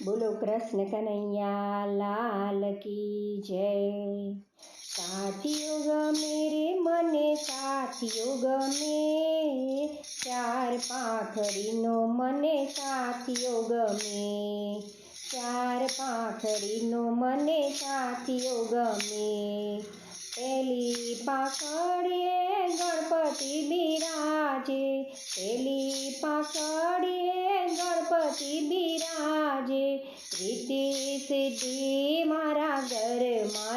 बोलो कृष्ण कन्हैया लाल की जय। साथियों गमे रे मने साथियों गमे, चार पाखड़ीनो मने साथियों गमे, चार पाखड़ीनो मने साथियों गमे। पेली पाखड़ीए गणपति बिराजे, पेली पाखड़ीए गणपति बिराजे, रिद्धि सिद्धि मारा घर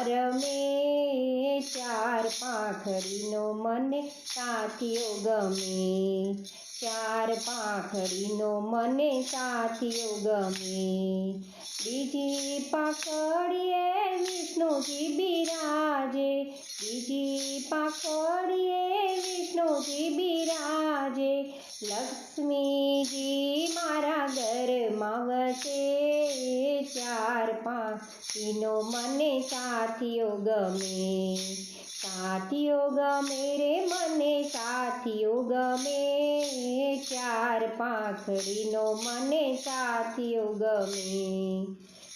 रमे, चार पाखड़ीनो मने साथियों गमे, चार पाखड़ीनो मने साथियों गमे। बीजी पाखड़ीए विष्णुजी बिराजे, बीजी पाखड़ीए विष्णुजी बिराजे, लक्ष्मी जी मारा घर वसे, चार पाखड़ीनो मने साथियों गमे, साथियों गमे रे मने साथियों गमे, चार पाखड़ीनो मने साथियों गमे।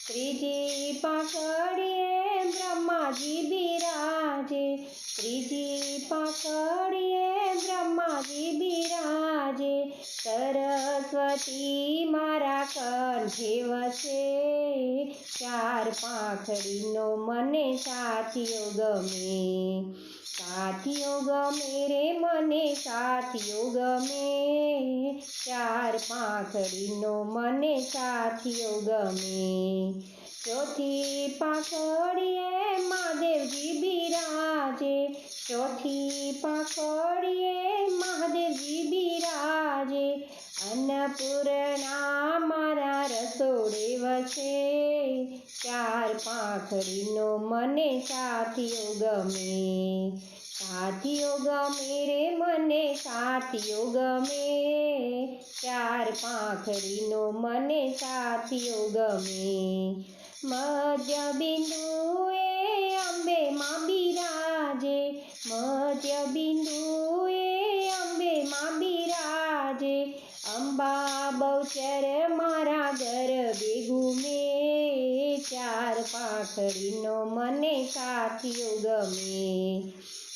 त्रीजी पाखड़ीए ब्रह्माजी बिराजे, त्रीजी पाखड़ीए ब्रह्माजी बिराजे, सरस्वती मारा कंठे वसे, चार पाखड़ीनो मने साथियों गमे, साथियों गमे रे मने साथियों गमे, चार पाखड़ीनो मने साथियों गमे। चौथी पाखड़ीए महादेवजी बिराजे, चौथी पाखड़ीए महादेवजी बिराजे, अन्नपूर्णा मारा रसोड़े वसे, चार पाखड़ीनो मने साथियों गमे, साथियों गमे रे मने साथियों गमे, चार पाखड़ीनो मने साथियों गमे। मध्य बिंदुए अंबे मां बिराजे, मध्य बिंदुए अंबे मां बिराजे, अंबा बहुचर मारा घर घूमे, चार पाखड़ीनो मने साथियों गमे,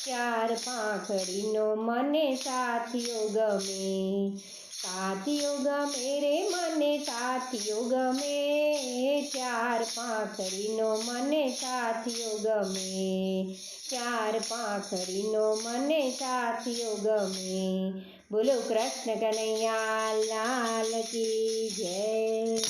चार पाखड़ीनो मने साथियों गमे। साथियों गमे रे मने साथियों गमे, चार पाखड़ीनो मने साथियों गमे, चार पाखड़ीनो मने साथियों गमे। बोलो कृष्ण कन्हैया लाल की जय।